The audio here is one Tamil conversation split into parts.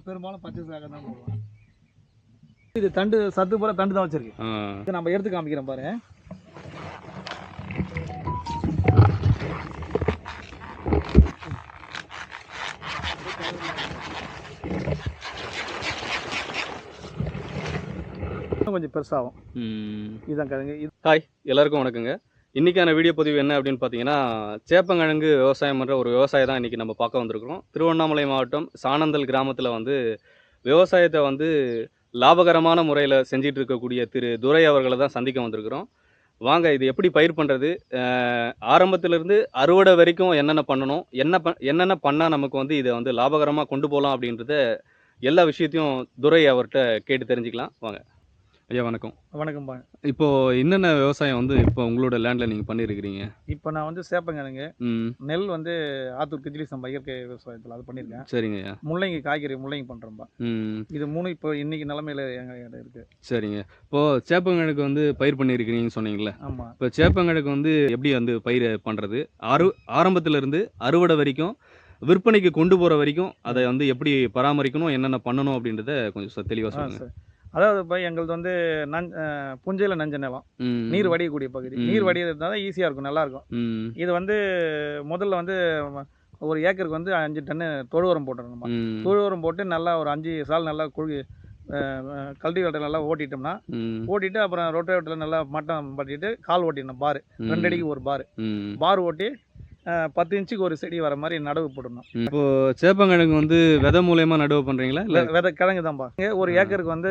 பெரும்பாலும் பச்சைக்காக தான் போடுவோம். இது தண்டு சத்து போல தண்டு தான் வச்சிருக்கு. இது நம்ம எடுத்து காமிக்கிறோம் பாரு. கொஞ்சம் பெருசாகும். இதுதான் கிழங்கு. ஹாய், எல்லாருக்கும் வணக்கங்க. இன்றைக்கான வீடியோ பதிவு என்ன அப்படின்னு பார்த்தீங்கன்னா, சேப்பங்கிழங்கு விவசாயம் பண்ணுற ஒரு விவசாயி தான் இன்றைக்கி நம்ம பார்க்க வந்திருக்கிறோம். திருவண்ணாமலை மாவட்டம் சானந்தல் கிராமத்தில் வந்து விவசாயத்தை வந்து லாபகரமான முறையில் செஞ்சிட்டு இருக்கக்கூடிய திரு துரை அவர்களை தான் சந்திக்க வந்திருக்கிறோம். வாங்க, இது எப்படி பயிர் பண்ணுறது, ஆரம்பத்திலிருந்து அறுவடை வரைக்கும் என்னென்ன பண்ணணும், என்னென்ன பண்ணால் நமக்கு வந்து இதை வந்து லாபகரமாக கொண்டு போகலாம் அப்படின்றத எல்லா விஷயத்தையும் துரை அவர்கிட்ட கேட்டு தெரிஞ்சுக்கலாம். வாங்க ஐயா, வணக்கம். வணக்கம்பா. இப்போது என்னென்ன விவசாயம் வந்து இப்போ உங்களோட லேண்டில் நீங்கள் பண்ணியிருக்கிறீங்க? இப்போ நான் வந்து சேப்பங்கிழங்கு, நெல் வந்து ஆத்தூர் கிஜிலி சம்பா இயற்கை விவசாயத்தில் அது பண்ணியிருக்கேன். சரிங்க ஐயா. முள்ளங்கி காய்கறி முள்ளங்கி பண்ணுறோம்பா. இது 3 இப்போ இன்னைக்கு நிலமையில எங்கள் இருக்குது. சரிங்க. இப்போது சேப்பங்கிழங்கு வந்து பயிர் பண்ணியிருக்கிறீங்கன்னு சொன்னீங்களே. ஆமாம். இப்போ சேப்பங்கிழங்கு வந்து எப்படி வந்து பயிர் பண்ணுறது, ஆரம்பத்திலேருந்து அறுவடை வரைக்கும் விற்பனைக்கு கொண்டு போகிற வரைக்கும் அதை வந்து எப்படி பராமரிக்கணும், என்னென்ன பண்ணணும் அப்படின்றத கொஞ்சம் தெளிவாக சொல்லுங்கள். அதாவது இப்போ எங்களது வந்து புஞ்சையில் நஞ்ச நிலம், நீர் வடியக்கூடிய பகுதி. நீர் வடியறதுனால தான் ஈஸியாக இருக்கும், நல்லாயிருக்கும். இது வந்து முதல்ல வந்து ஒரு ஏக்கருக்கு வந்து 5 டன்னு தொழு உரம் போட்டுருந்தோம். தொழு உரம் போட்டு நல்லா ஒரு 5 சால் நல்லா கல்டிவேட்டர் நல்லா ஓட்டிட்டோம்னா, ஓட்டிட்டு அப்புறம் ரொட்டேவேட்டரில் நல்லா மட்டம் பட்டிட்டு கால் ஓட்டிடணும். பாரு 2 அடிக்கு ஒரு பார் ஓட்டி 10 இன்ச்சுக்கு ஒரு செடி வர மாதிரி நடவு போடணும். இப்போ சேப்பங்கிழங்கு வந்து விதை மூலயமா நடவு பண்ணுறீங்களா இல்லை விதை கிழங்கு தான்ப்பா? ஒரு ஏக்கருக்கு வந்து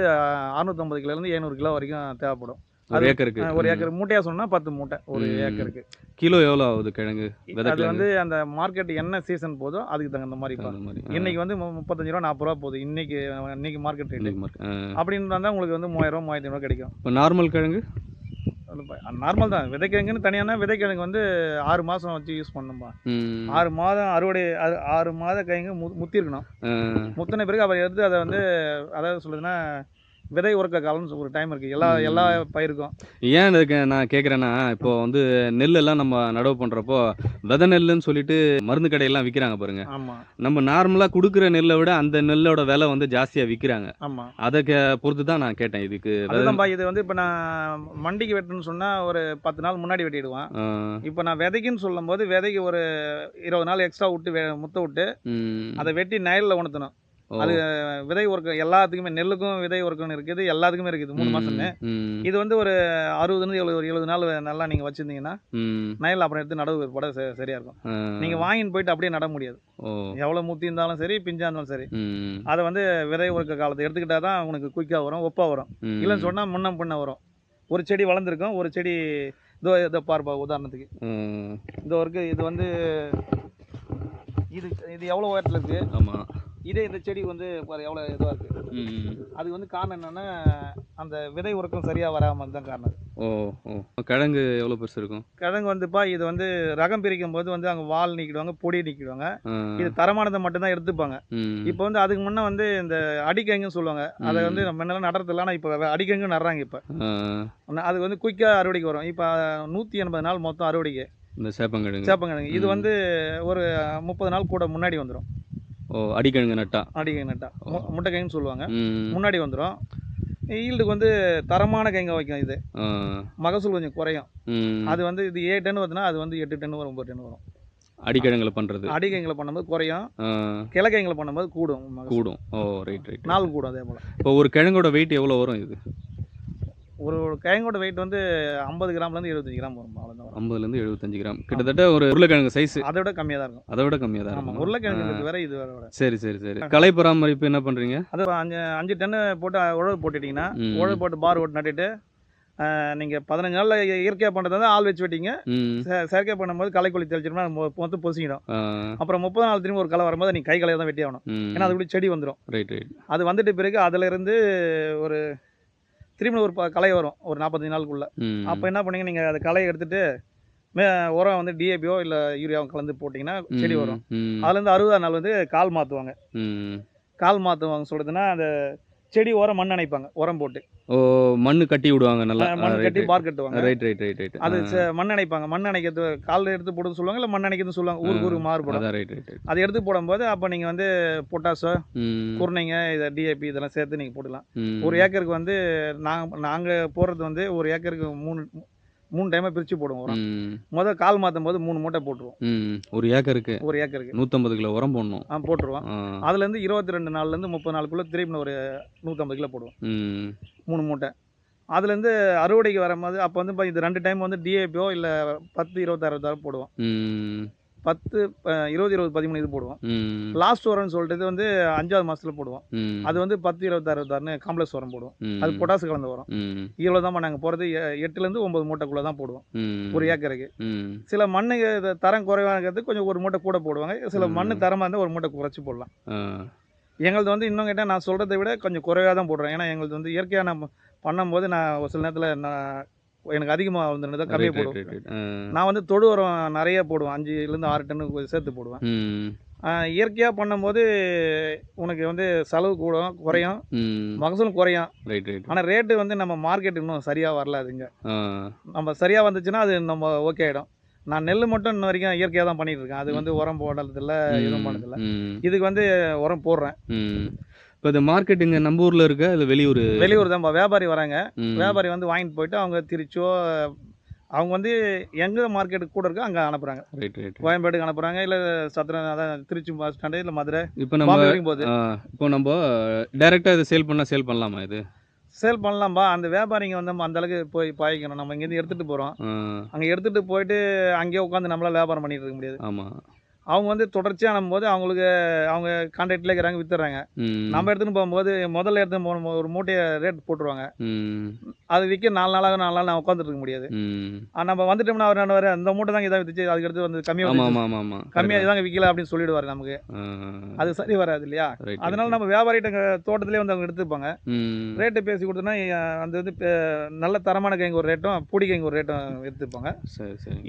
650 கிலோலேருந்து 700 கிலோ வரைக்கும் தேவைப்படும். ஒரு ஏக்கருக்கு? ஒரு ஏக்கருக்கு மூட்டையாக சொன்னால் 10 மூட்டை ஒரு ஏக்கருக்கு. கிலோ எவ்வளோ ஆகுது கிழங்கு? அது வந்து அந்த மார்க்கெட் என்ன சீசன் போதோ அதுக்கு தகுந்த மாதிரி. இன்னைக்கு வந்து 35 ரூபா 40 ரூபா போகுது இன்னைக்கு மார்க்கெட் ரேட். அப்படின்னு இருந்தால் உங்களுக்கு வந்து 3000 ரூபா 3500 கிடைக்கும். இப்போ நார்மல் கிழங்கு நார்மல் தான். விதைக்கிழங்குன்னு தனியான விதைக்கிழங்கு வந்து 6 மாதம் வச்சு யூஸ் பண்ணணும்பா. 6 மாதம் அறுவடை 6 மாத கிழங்கு முத்திருக்கணும். முத்தின பிறகு அவர் எடுத்து அதை வந்து அதாவது சொல்லுதுன்னா விதை உறக்க காலம்னு ஒரு டைம் இருக்குது எல்லா பயிருக்கும். ஏன் இதுக்கு நான் கேட்குறேன்னா, இப்போ வந்து நெல்லெல்லாம் நம்ம நடவு பண்ணுறப்போ விதை நெல்லுன்னு சொல்லிட்டு மருந்து கடையெல்லாம் விற்கிறாங்க பாருங்க. ஆமாம். நம்ம நார்மலாக கொடுக்குற நெல்லை விட அந்த நெல்லோட விலை வந்து ஜாஸ்தியாக விற்கிறாங்க. ஆமாம். அதை பொறுத்து தான் நான் கேட்டேன். இதுக்கு அதுதான்ப்பா. இது வந்து இப்போ நான் மண்டிக்கு வெட்டணும்னு சொன்னால் ஒரு 10 நாள் முன்னாடி வெட்டிடுவேன். இப்போ நான் விதைக்குன்னு சொல்லும் போது விதைக்கு ஒரு 20 நாள் எக்ஸ்ட்ரா விட்டு முத்த விட்டு அதை வெட்டி நயலில் உணர்த்தணும். அது விதை உறக்கம் எல்லாத்துக்குமே, நெல்லுக்கும் விதை உறக்கம்னு இருக்குது, எல்லாத்துக்குமே இருக்குது 3 மாசமே. இது வந்து ஒரு 60 நாள் நல்லா நீங்க வச்சிருந்தீங்கன்னா நயல் அப்புறம் எடுத்து நடவு போட சரியா இருக்கும். நீங்க வாங்கின்னு போயிட்டு அப்படியே நட முடியாது. எவ்வளவு முத்தி இருந்தாலும் சரி, பிஞ்சா இருந்தாலும் சரி, அதை வந்து விதை உறக்க காலத்தை எடுத்துக்கிட்டா தான் உனக்கு குயிக்கா வரும், ஒப்பா வரும். இல்லைன்னு சொன்னா முன்ன பின்ன வரும். ஒரு செடி வளர்ந்துருக்கும், ஒரு செடி இதோ பார்ப்பா. உதாரணத்துக்கு இந்த ஒர்க்கு இது வந்து இது எவ்வளோ உயரத்தில் இருக்கு. ஆமாம். இந்த செடி வந்து எவ்வளோ இதுவாக இருக்குது. அது வந்து காரணம் என்னென்னா அந்த விதை உறக்கம் சரியாக வராமல் தான் காரணம். கிழங்கு எவ்வளோ பெருசு இருக்கும்? கிழங்கு வந்துப்பா இது வந்து ரகம் பிரிக்கும் போது வந்து அங்கே வால் நீக்கிடுவாங்க, பொடி நீக்கிடுவாங்க. இது தரமானதை மட்டும்தான் எடுத்துப்பாங்க. இப்போ வந்து அதுக்கு முன்னே வந்து இந்த அடிக்கிழங்குன்னு சொல்லுவாங்க. அதை வந்து நம்ம முன்னெல்லாம் நடுறதில்ல, ஆனால் இப்போ அடிக்கிழங்கு நடுறாங்க. இப்போ அது வந்து குயிக்காக அறுவடைக்கு வரும். இப்போ 180 நாள் மொத்தம் அறுவடைக்கு இந்த சேப்பங்கிழங்கு. இது வந்து ஒரு 30 நாள் கூட முன்னாடி வந்துடும். அடிக்கிழங்கு நட்டா முட்டைக்கிழங்குன்னு சொல்லுவாங்க. முன்னாடி வந்துடும். ஈல்டுக்கு வந்து தரமான கிழங்கு வைக்கும். இது மகசூல் கொஞ்சம் குறையும். அது வந்து இது 7 டன் வருதுன்னா அது வந்து 8 டன் வரும், 9 டன் வரும். அடிக்கிழங்குல பண்ணுறது. அடிக்கிழங்குல பண்ணும்போது குறையும், கிழக்கிழங்குல பண்ணும்போது கூடும். ரைட். நாள் கூடும். அதே போல் இப்போ ஒரு கிழங்கோட வெயிட் எவ்வளோ வரும்? இது ஒரு கிழங்கோட வெயிட் வந்து 50 கிராம்லேருந்து 75 கிராம் வரும். 50லேருந்து 75 கிராம். கிட்டத்தட்ட ஒரு உருளைக்கிழங்கு சைஸ் அதை விட கம்மியாக தான் இருக்கும். அதை விட கம்மியாக தான் இருக்கும். உருளைக்கிழங்கு வேற, இது வேற. சரி. களை பராமரிப்பு என்ன பண்ணுறீங்க? அது 5 டன்னு போட்டு உழவு போட்டுட்டிங்கன்னா, உழவு போட்டு பார் ஓட்டு நட்டுட்டு நீங்கள் 15 நாளில் இயற்கையாக பண்ணுறது வந்து ஆள் வச்சு வெட்டிங்க. செயற்கை பண்ணும்போது களை தெளிச்சிட்டோம்னா மொத்தம் பொசிக்கிடும். அப்புறம் 30 நாள் திரும்பி ஒரு களை வரும்போது நீங்கள் களையை தான் வெட்டி ஆகணும். ஏன்னா அது கூட செடி வந்துடும். ரைட். அது வந்துட்டு பிறகு அதிலிருந்து ஒரு திரும்பி ஒரு களை வரும் ஒரு 45 நாளுக்குள்ள. அப்போ என்ன பண்ணீங்க, நீங்கள் அதை களையை எடுத்துட்டு உரம் வந்து டிஏபியோ இல்லை யூரியாவும் கலந்து போட்டிங்கன்னா செடி வரும். அதுலேருந்து 60ஆம் நாள் வந்து கால் மாற்றுவாங்க சொல்கிறதுனா அந்த செடி ஓரம் மண் அணைப்பாங்க, உரம் போட்டு. ஓ, மண்ணு கட்டி விடுவாங்க நல்லா. மண் கட்டி பார் கட்டுவாங்க. ரைட். அது மண் அணைப்பாங்க. மண் அணைக்கிறது காலில் எடுத்து போடுறது சொல்லுவாங்க, இல்லை மண் அணைக்கிறது சொல்லுவாங்க. ஊருக்கு மாறுபடும். ரைட். அதை எடுத்து போடும்போது அப்போ நீங்கள் வந்து பொட்டாசோ, குருணைங்க, இதை டிஏபி இதெல்லாம் சேர்த்து நீங்கள் போடலாம். ஒரு ஏக்கருக்கு வந்து நாங்கள் போடுறது வந்து ஒரு ஏக்கருக்கு 3 டைமாக பிரித்து போடுவோம் உரம். முதல் கால் மாற்றும் போது 3 மூட்டை போட்டுருவோம். ஒரு ஏக்கருக்கு 150 கிலோ உரம் போடணும். போட்டுருவோம். அதுலேருந்து 22 நாள்லேருந்து 30 நாளுக்குள்ளே திரும்பி ஒரு 150 கிலோ போடுவோம், 3 மூட்டை. அதுலேருந்து அறுவடைக்கு வரும்போது அப்போ வந்து இது 2 டைம் வந்து டிஏபியோ இல்லை 10, 26, 26 போடுவோம். 10, 20, 13 இது போடுவோம். லாஸ்ட் உரம்னு சொல்லிட்டு வந்து 5வது மாதத்தில் போடுவோம். அது வந்து 10, 26, 26 காம்ப்ளெக்ஸ் உரம் போடுவோம். அது பொட்டாசு கலந்த உரம். இவ்வளோ தான் நாங்கள் போகிறது. 8லேருந்து 9 மூட்டைக்குள்ளே தான் போடுவோம் ஒரு ஏக்கருக்கு. சில மண்ணுக்கு தரம் குறைவாக இருக்கிறது கொஞ்சம் ஒரு மூட்டை கூட போடுவாங்க. சில மண் தரமாக இருந்தால் ஒரு மூட்டை குறைச்சி போடலாம். எங்களது வந்து இன்னும் கேட்டால் நான் சொல்கிறத விட கொஞ்சம் குறைவாக தான் போடுறேன். ஏன்னா எங்களது வந்து இயற்கையாக நம்ம பண்ணும்போது நான் ஒரு சில நேரத்தில் எனக்கு அதிகமாக வந்துருந்தா கம்மியாக போடுவேன். நான் வந்து தொழு உரம் நிறைய போடுவேன், 5லேருந்து 6 டன்னு சேர்த்து போடுவேன். இயற்கையாக பண்ணும்போது உனக்கு வந்து செலவு கூடும், குறையும், மகசூலும் குறையும். ஆனால் ரேட்டு வந்து நம்ம மார்க்கெட் இன்னும் சரியாக வரல. அதுங்க நம்ம சரியாக வந்துச்சுன்னா அது நம்ம ஓகே ஆகிடும். நான் நெல் மட்டும் இன்ன வரைக்கும் இயற்கையாக தான் பண்ணிட்டு இருக்கேன். அது வந்து உரம் போடுறதில்ல, எதுவும் பண்ணதில்லை. இதுக்கு வந்து உரம் போடுறேன். இப்போ இந்த மார்க்கெட் இங்கே நம்ம ஊரில் இருக்கா இல்லை வெளியூர் தான் வியாபாரி வராங்க. வியாபாரி வந்து வாங்கிட்டு போயிட்டு அவங்க திருச்சோ அவங்க வந்து எங்கே மார்க்கெட்டுக்கு கூட இருக்கோ அங்கே அனுப்புகிறாங்க. கோயம்பேடுக்கு அனுப்புகிறாங்க, இல்லை சத்திரம், அதான் திருச்சி பஸ் ஸ்டாண்டு, இல்லை மதுரை. இப்போ நம்ம டைரெக்டாக இதை சேல் பண்ணலாமா? இது சேல் பண்ணலாம்பா. அந்த வியாபாரிங்க வந்து அந்த அளவுக்கு போய் பாய்க்கணும். நம்ம இங்கேருந்து எடுத்துகிட்டு போகிறோம், அங்கே எடுத்துகிட்டு போயிட்டு அங்கேயே உட்காந்து நம்மளால் வியாபாரம் பண்ணிட்டு இருக்க முடியாது. ஆமாம். அவங்க வந்து தொடர்ச்சியாக நம்பும்போது அவங்களுக்கு அவங்க கான்ட்ராக்டில் இருக்கிறாங்க, வித்துறாங்க. நம்ம எடுத்துன்னு போகும்போது முதல்ல எடுத்துன்னு போகும்போது ஒரு மூட்டையை ரேட் போட்டுருவாங்க. அது விற்க 4 நாளாக நான் உட்காந்துட்டு இருக்க முடியாது. நம்ம வந்துட்டோம்னா அவர் என்ன அந்த மூட்டை தாங்க இதாக வித்துச்சு, அதுக்கு அடுத்து வந்து கம்மியாக இதாங்க விற்கல அப்படின்னு சொல்லிடுவார். நமக்கு அது சரி வராது இல்லையா? அதனால நம்ம வியாபாரிகிட்ட தோட்டத்திலே வந்து அவங்க எடுத்துப்பாங்க. ரேட்டு பேசி கொடுத்தோன்னா அந்த வந்து நல்ல தரமான கைங்க ஒரு ரேட்டும், பொடி கைங்க ஒரு ரேட்டும் எடுத்துப்பாங்க.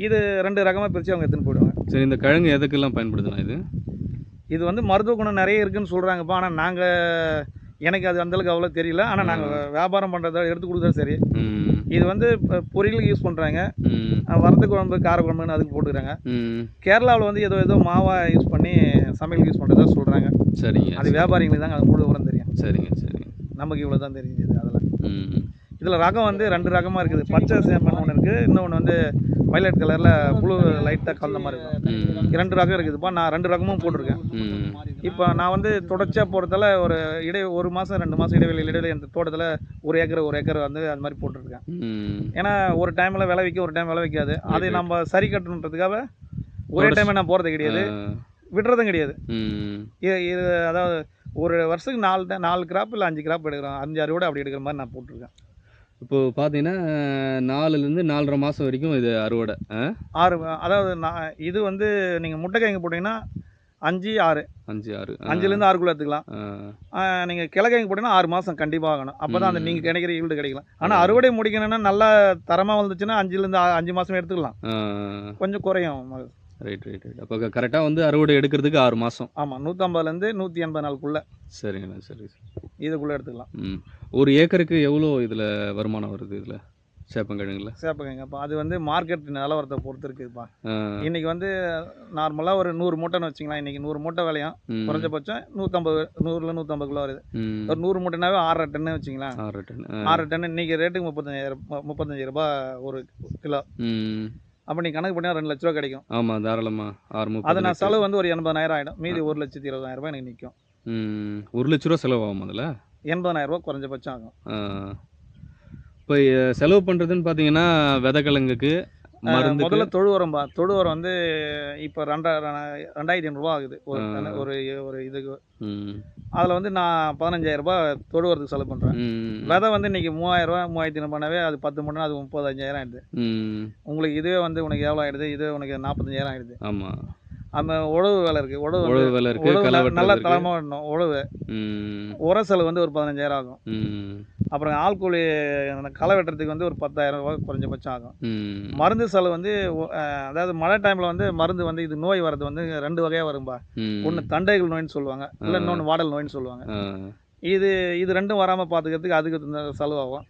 இது 2 ரகமாக பிரித்து அவங்க எடுத்துன்னு போயிடுவாங்க. சரி, இந்த கிழங்கு எதுக்கெல்லாம் பயன்படுதுனா? இது வந்து மருத்துவ குணம் நிறைய இருக்குன்னு சொல்கிறாங்கப்பா. ஆனால் எனக்கு அது அந்தளவுக்கு அவ்வளோ தெரியல. ஆனால் நாங்கள் வியாபாரம் பண்ணுறத எடுத்து கொடுக்குறது சரி. இது வந்து பொரியலுக்கு யூஸ் பண்ணுறாங்க, வரது குழம்பு, கார குழம்புன்னு அதுக்கு போட்டுக்கிறாங்க. கேரளாவில் வந்து ஏதோ மாவாக யூஸ் பண்ணி சமையலுக்கு யூஸ் பண்ணுறதா சொல்கிறாங்க. சரிங்க. அது வியாபாரிங்களுக்கு தாங்க அது முழு விவரம் தெரியும். சரிங்க. நமக்கு இவ்வளோ தான் தெரிஞ்சது. அதில் இதில் ரகம் வந்து 2 ரகமாக இருக்குது. பச்சை சேமன் ஒன்று இருக்குது, இன்னொன்று வந்து வைலட் கலரில் ப்ளூ லைட்டாக கலந்த மாதிரி இருக்கும். 2 ரகம் இருக்குதுப்பா. நான் 2 ரகமும் போட்டிருக்கேன். இப்போ நான் வந்து தொடர்ச்சியாக போகிறதால ஒரு 1 மாதம் 2 மாதம் இடைவெளி அந்த தோட்டத்தில் 1 ஏக்கர் வந்து அது மாதிரி போட்டுருக்கேன். ஏன்னா ஒரு டைமில் விளைவிக்க, ஒரு டைம் விளைவிக்காது. அதை நம்ம சரி கட்டணுன்றதுக்காக ஒரே டைம் நான் போகிறது கிடையாது, விடுறதும் கிடையாது. இது அதாவது ஒரு வருஷத்துக்கு 4 கிராப் இல்லை 5 கிராப் எடுக்கிறோம். 5 அறுவடை அப்படி எடுக்கிற மாதிரி நான் போட்டிருக்கேன். இப்போது பார்த்தீங்கன்னா 4லேருந்து 4.5 மாதம் வரைக்கும் இது அறுவடை. 6 அதாவது இது வந்து நீங்கள் முட்டைக்காய்ங்க போட்டிங்கன்னா 5, 6 5லேருந்து 6 எடுத்துக்கலாம். நீங்கள் கிழங்காய்ங்க போட்டிங்கன்னா 6 மாதம் கண்டிப்பாக ஆகணும். அப்போ தான் அந்த நீங்கள் கிடைக்கிற ஈல்டு கிடைக்கலாம். ஆனால் அறுவடை முடிக்கணும்னா நல்லா தரமாக வந்துச்சுன்னா 5லேருந்து 5 மாதம் எடுத்துக்கலாம், கொஞ்சம் குறையும். ரைட். அப்போ கரெக்டாக வந்து அறுவடை எடுக்கிறதுக்கு 6 மாதம். ஆமாம், 150லேருந்து 180 நாளுக்குள்ளே. சரிங்கண்ணா. சரி. இதுக்குள்ளே எடுத்துக்கலாம். ஒரு ஏக்கருக்கு எவ்வளோ இதில் வருமானம் வருது? இதில் சேப்பங்கிழங்கப்பா அது வந்து மார்க்கெட் நிலவரத்தை பொறுத்து இருக்குதுப்பா. இன்றைக்கி வந்து நார்மலாக ஒரு 100 மூட்டைன்னு வச்சிங்களா. இன்றைக்கி 100 மூட்டை விலையும் குறைஞ்சபட்சம் 150 கிலோ வருது. ஒரு 100 மூட்டைனாவே 6 டன்னு வச்சிங்களா. 6 டன்னு இன்றைக்கி ரேட்டுக்கு 35 ரூபா ஒரு கிலோ. அப்போ நீ கணக்கு பண்ணால் 2 லட்ச ரூபா கிடைக்கும். ஆமாம், தாராளமாக. அது நான் செலவு வந்து ஒரு 80,000 ஆகிடும். மீதி 1,20,000 ரூபாய் எனக்கு நிற்கும். 1 லட்ச ரூபா செலவாகும். அதில் 80,000 ரூபா குறைஞ்சபட்சம் ஆகும். இப்போ செலவு பண்ணுறதுன்னு பார்த்தீங்கன்னா விதைக்கிழங்குக்கு முதல்ல தொழு உரம் வந்து இப்போ 2,500 ரூபா ஆகுது ஒரு இதுக்கு. அதில் வந்து நான் 15,000 ரூபா தொழு உரத்துக்கு செலவு பண்ணுறேன். விதை வந்து இன்றைக்கி 3,000 ரூபா 3,500 பண்ணவே அது 10 மூட்டை, அது 35,000 ஆகிடுது. உங்களுக்கு இதுவே வந்து உனக்கு எவ்வளோ ஆகிடுது? இதுவே உனக்கு 45,000 ஆகிடுது. ஆமாம். அந்த உழவு வேலை இருக்குது. உழவு நல்லா தரமாக வரணும். உழவு உர செலவு வந்து ஒரு 15,000 ஆகும். அப்புறம் ஆள்கூலி களை வெட்டுறதுக்கு வந்து ஒரு 10,000 ரூபா குறைஞ்சபட்சம் ஆகும். மருந்து செலவு வந்து அதாவது மழை டைமில் வந்து மருந்து வந்து இது நோய் வர்றது வந்து 2 வகையாக வரும்பா. ஒன்று தண்டைகள் நோயின்னு சொல்லுவாங்க, இல்லை இன்னொன்று வாடல் நோயின்னு சொல்லுவாங்க. இது இது ரெண்டும் வராமல் பார்த்துக்கிறதுக்கு அதுக்கு செலவாகும்.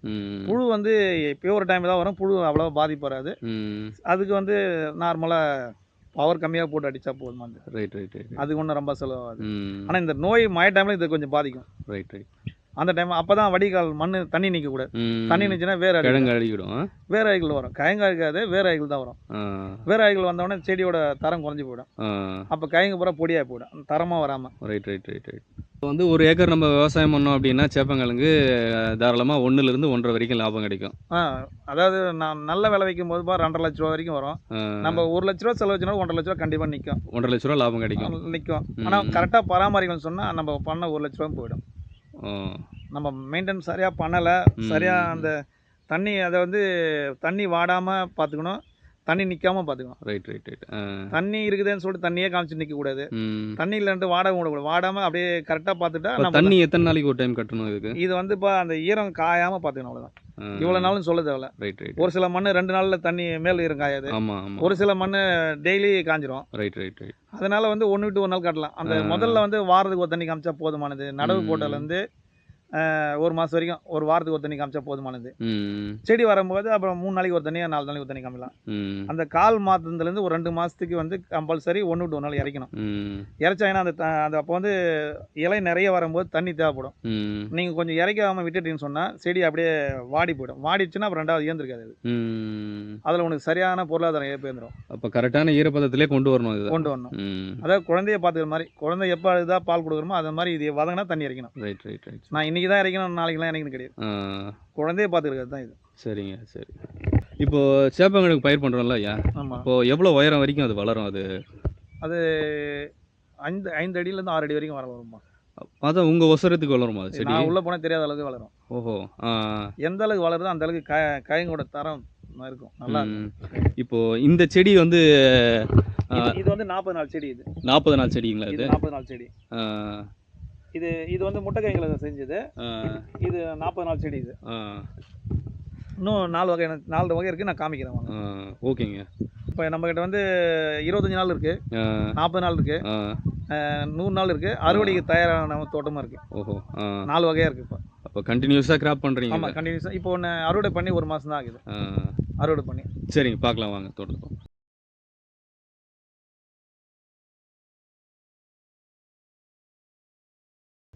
புழு வந்து எப்பயோ ஒரு டைம் தான் வரும். புழு அவ்வளோ பாதிப்பு வராது. அதுக்கு வந்து நார்மலாக பவர் கம்மியாக போட்டு அடித்தா போதுமா. Right right right. அதுக்கு ஒன்றும் ரொம்ப செலவாகாது. ஆனால் இந்த நோய் மழை டைமில் இது கொஞ்சம் பாதிக்கும். Right right. அந்த டைம் அப்போ தான் வடிகால் மண் தண்ணி நிற்கக்கூடாது. தண்ணி நிற்ச்சுன்னா வேற கிழங்கு அடிக்கிடும். வேற அழிகள் வரும். கயங்கா இருக்காது, வேற அழிகள் தான் வரும். வேற அழிகள் வந்தோடனே செடியோட தரம் குறைஞ்சி போயிடும். அப்போ கயங்கு பூரா பொடியாக போயிடும், தரமாக வராமல். Right right right right. இப்போ வந்து ஒரு ஏக்கர் நம்ம விவசாயம் பண்ணோம் அப்படின்னா சேப்பங்கிழங்கு தாராளமாக 1லேருந்து 1.5 வரைக்கும் லாபம் கிடைக்கும். அதாவது நான் நல்ல விலை வைக்கும் போது 2.5 லட்ச ரூபா வரைக்கும் வரும். நம்ம 1 லட்ச ரூபா செலவு வச்சுனா 1.5 லட்ச ரூபா கண்டிப்பாக நிற்கும். 1.5 லட்ச ரூபா லாபம் கிடைக்கும். ஆனால் கரெக்டாக பராமரிக்கணும்னு சொன்னால் நம்ம பண்ண 1 லட்ச ரூபா போயிடும். நம்ம மெயின்டைன் சரியாக பண்ணலை, சரியாக அந்த தண்ணி அதை வந்து தண்ணி வாடாமல் பார்த்துக்கணும், தண்ணி நிற்காமல் பார்த்துக்கணும். Right right right. தண்ணி இருக்குதுன்னு சொல்லிட்டு தண்ணியே காமிச்சு நிற்கக்கூடாது. தண்ணி இல்லைன்ட்டு வாடகை விடக்கூடாது. வாடாமல் அப்படியே கரெக்டாக பார்த்துட்டா நம்ம தண்ணி எத்தனை நாளைக்கு ஒரு டைம் கட்டணும் இதுக்கு? இது வந்து இப்போ அந்த ஈரம் காயாமல் பார்த்துக்கணும், அவ்வளோதான். இவ்வளோ நாளும் சொல்ல தேவையில்ல. Right right. ஒரு சில மண் 2 நாளில் தண்ணி மேல் ஈரம் காயாது. ஒரு சில மண் டெய்லி காஞ்சிரும். Right right right. அதனால வந்து 1 விட்டு 1 நாள் கட்டலாம். அந்த முதல்ல வந்து வாரத்துக்கு ஒரு தண்ணி காமிச்சா போதுமானது. நடவு போட்டதுலேருந்து 1 மாதம் வரைக்கும் ஒரு வாரத்துக்கு ஒரு தண்ணி காமிச்சா போதுமானது. செடி வரும்போது அப்புறம் 3 நாளைக்கு ஒரு தண்ணியாக 4 நாளைக்கு ஒரு தண்ணி காமிக்கலாம். அந்த கால் மாதத்துலேருந்து ஒரு 2 மாதத்துக்கு வந்து கம்பல்சரி 1 விட்டு 1 நாள் இறைக்கணும். இறைச்சாங்கன்னா அந்த அப்போ வந்து இலை நிறைய வரும்போது தண்ணி தேவைப்படும். நீங்கள் கொஞ்சம் இறைக்காமல் விட்டுட்டீங்கன்னு சொன்னால் செடி அப்படியே வாடி போயிடும். வாடிச்சுன்னா அப்புறம் 2வது ஏந்திருக்காது. அது அதில் உனக்கு சரியான பொருளாதாரம் ஏற்பந்துடும். அப்போ கரெக்டான ஈரப்பதத்திலே கொண்டு வரணும். கொண்டு வரணும். அதாவது குழந்தைய பார்த்துக்கிற மாதிரி, குழந்தை எப்போ அழுதா பால் கொடுக்குறோமோ அது மாதிரி இது வதங்கினா தண்ணி இறைக்கணும். Right right right. நான் இன்னைக்கு தான் இறைக்கணும், நாளைக்குலாம் இறைக்கணும் கிடையாது. குழந்தைய பார்த்துக்கிறது தான் இது. சரிங்க சரி. இப்போ சேப்பங்கிழங்கு பயிர் பண்ணுறோம்ல ஐயா, இப்போ எவ்வளோ உயரம் வரைக்கும் அது வளரும்? அது 5 அடியிலேருந்து 6 அடி வரைக்கும் வருமா? அதான் உங்கள் ஒசரத்துக்கு வளருமா அது செடி? நான் உள்ளே போனால் தெரியாத அளவுக்கு வளரும். ஓஹோ. எந்த அளவுக்கு வளருதோ அந்த அளவுக்கு கயங்கோட தரம் இருக்கும், நல்லா இருக்கும். இப்போ இந்த செடி வந்து இது வந்து 40 நாள் செடி. இது 40 நாள் செடிங்களா? இது 40 நாள் செடி. இது வந்து முட்டைக்காய்களை செஞ்சது. இது 40 நாள் செடி. இது இன்னும் 4 வகை இருக்குது, நான் காமிக்கிறேன். ஓகேங்க. இப்போ நம்மக்கிட்ட வந்து 25 நாள் இருக்குது, 40 நாள் இருக்குது, 100 நாள் இருக்குது, அறுவடைக்கு தயாரான தோட்டமாக இருக்குது. ஓஹோ. 4 வகையாக இருக்குது. இப்போ அப்போ கண்டினியூஸாக கிராப் பண்ணுறீங்க? ஆமாம், கண்டினியூஸாக. இப்போ ஒன்று அறுவடை பண்ணி 1 மாதம் தான் ஆகுது. அறுவடை பண்ணி. சரிங்க, பார்க்கலாம் வாங்க தோட்டத்துக்கு.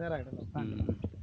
சேராகிடும்.